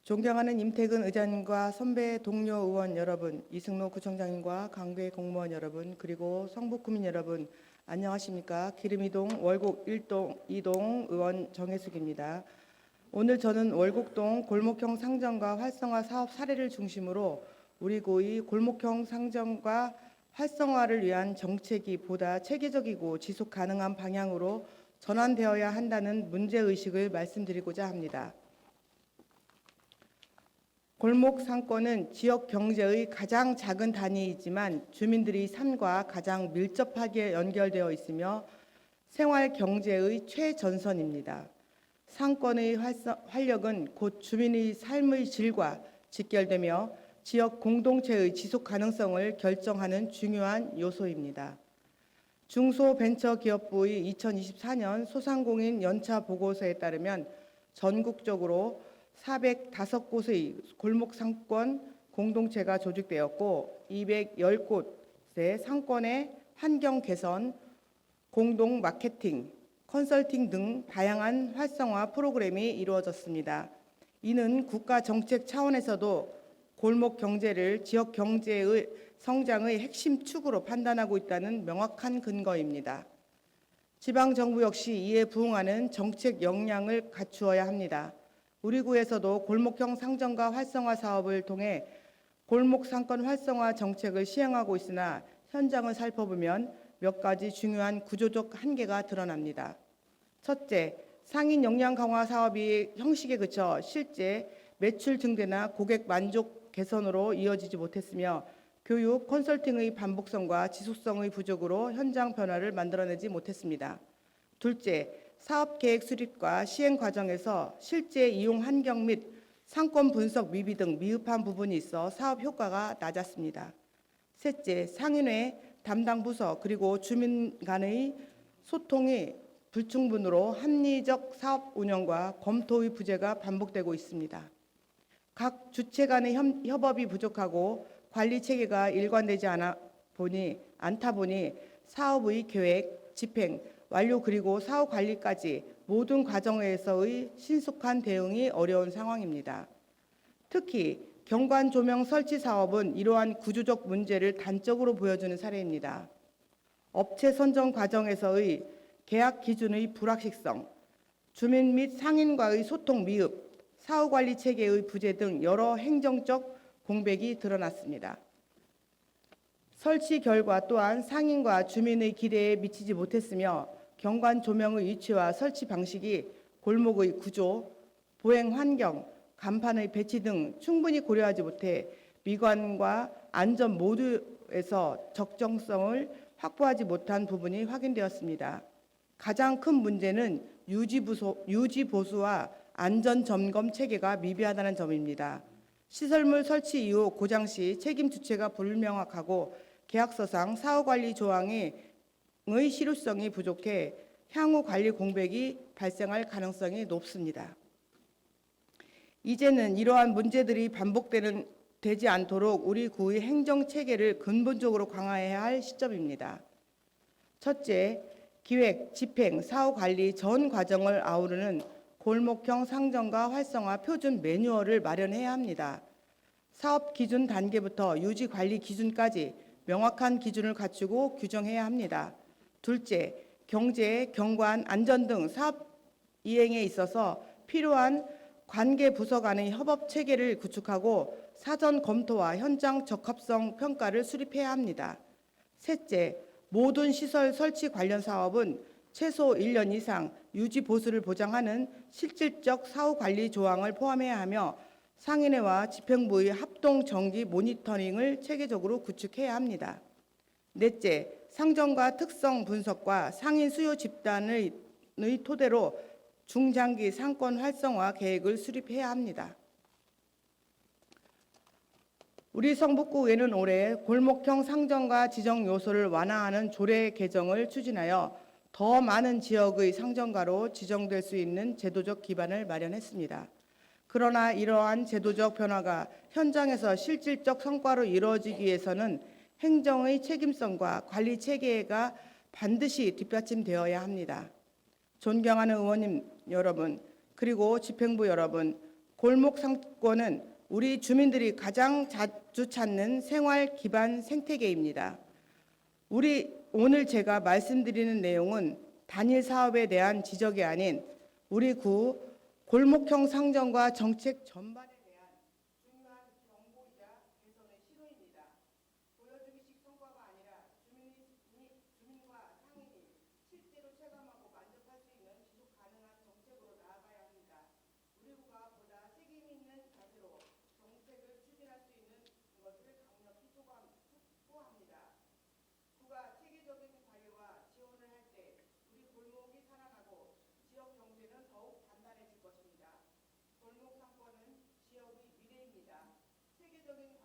존경하는 임태근 의장님과 선배 동료 의원 여러분, 이승로 구청장님과 강계 공무원 여러분, 그리고 성북구민 여러분, 안녕하십니까? 기름이동 월곡 1동 2동 의원 정혜숙입니다. 오늘 저는 월곡동 골목형 상점과 활성화 사업 사례를 중심으로 우리 구의 골목형 상점과 활성화를 위한 정책이 보다 체계적이고 지속 가능한 방향으로 전환되어야 한다는 문제의식을 말씀드리고자 합니다. 골목 상권은 지역 경제의 가장 작은 단위이지만 주민들의 삶과 가장 밀접하게 연결되어 있으며 생활 경제의 최전선입니다. 상권의 활력은 곧 주민의 삶의 질과 직결되며 지역 공동체의 지속 가능성을 결정하는 중요한 요소입니다. 중소벤처기업부의 2024년 소상공인 연차 보고서에 따르면 전국적으로 405곳의 골목상권 공동체가 조직되었고 210곳의 상권의 환경 개선, 공동 마케팅, 컨설팅 등 다양한 활성화 프로그램이 이루어졌습니다. 이는 국가 정책 차원에서도 골목 경제를 지역 경제의 성장의 핵심 축으로 판단하고 있다는 명확한 근거입니다. 지방정부 역시 이에 부응하는 정책 역량을 갖추어야 합니다. 우리 구에서도 골목형 상점과 활성화 사업을 통해 골목 상권 활성화 정책을 시행하고 있으나 현장을 살펴보면 몇 가지 중요한 구조적 한계가 드러납니다. 첫째, 상인 역량 강화 사업이 형식에 그쳐 실제 매출 증대나 고객 만족 개선으로 이어지지 못했으며 교육, 컨설팅의 반복성과 지속성의 부족으로 현장 변화를 만들어내지 못했습니다. 둘째, 사업계획 수립과 시행 과정에서 실제 이용 환경 및 상권 분석 미비 등 미흡한 부분이 있어 사업 효과가 낮았습니다. 셋째, 상인회, 담당 부서 그리고 주민 간의 소통이 불충분으로 합리적 사업 운영과 검토의 부재가 반복되고 있습니다. 각 주체 간의 협업이 부족하고 관리 체계가 일관되지 않다 보니 사업의 계획, 집행, 완료 그리고 사후 관리까지 모든 과정에서의 신속한 대응이 어려운 상황입니다. 특히 경관 조명 설치 사업은 이러한 구조적 문제를 단적으로 보여주는 사례입니다. 업체 선정 과정에서의 계약 기준의 불확실성, 주민 및 상인과의 소통 미흡, 사후 관리 체계의 부재 등 여러 행정적 공백이 드러났습니다. 설치 결과 또한 상인과 주민의 기대에 미치지 못했으며 경관 조명의 위치와 설치 방식이 골목의 구조, 보행 환경, 간판의 배치 등 충분히 고려하지 못해 미관과 안전 모두에서 적정성을 확보하지 못한 부분이 확인되었습니다. 가장 큰 문제는 유지 보수와 안전 점검 체계가 미비하다는 점입니다. 시설물 설치 이후 고장 시 책임 주체가 불명확하고 계약서상 사후 관리 조항의 실효성이 부족해 향후 관리 공백이 발생할 가능성이 높습니다. 이제는 이러한 문제들이 반복되지 않도록 우리 구의 행정 체계를 근본적으로 강화해야 할 시점입니다. 첫째, 기획, 집행, 사후 관리 전 과정을 아우르는 골목형 상점과 활성화 표준 매뉴얼을 마련해야 합니다. 사업 기준 단계부터 유지 관리 기준까지 명확한 기준을 갖추고 규정해야 합니다. 둘째, 경제, 경관, 안전 등 사업 이행에 있어서 필요한 관계 부서 간의 협업 체계를 구축하고 사전 검토와 현장 적합성 평가를 수립해야 합니다. 셋째, 모든 시설 설치 관련 사업은 최소 1년 이상 유지 보수를 보장하는 실질적 사후 관리 조항을 포함해야 하며 상인회와 집행부의 합동 정기 모니터링을 체계적으로 구축해야 합니다. 넷째, 상점과 특성 분석과 상인 수요 집단의 토대로 중장기 상권 활성화 계획을 수립해야 합니다. 우리 성북구의회는 올해 골목형 상점과 지정 요소를 완화하는 조례 개정을 추진하여 더 많은 지역의 상점가로 지정될 수 있는 제도적 기반을 마련했습니다. 그러나 이러한 제도적 변화가 현장에서 실질적 성과로 이루어지기 위해서는 행정의 책임성과 관리 체계가 반드시 뒷받침되어야 합니다. 존경하는 의원님 여러분, 그리고 집행부 여러분, 골목 상권은 우리 주민들이 가장 자주 찾는 생활 기반 생태계입니다. 오늘 제가 말씀드리는 내용은 단일 사업에 대한 지적이 아닌 우리 구 골목형 상정과 정책 전반에 대한 중요한 정보이자 개선의 시도입니다. 보여주기식 성과가 아니라 주민과 상인이 실제로 체감하고 만족할 수 있는 지속 가능한 정책으로 나아가야 합니다. 우리 구가 보다 책임 있는 자세로 정책을 추진할 수 있는 것을 강력히 촉구합니다. 구가 체계적인 관리와 지원을 할 때 우리 골목이 살아나고 지역 경제는 더욱 단단해질 것입니다. 골목 상권은 지역의 미래입니다. 체계적인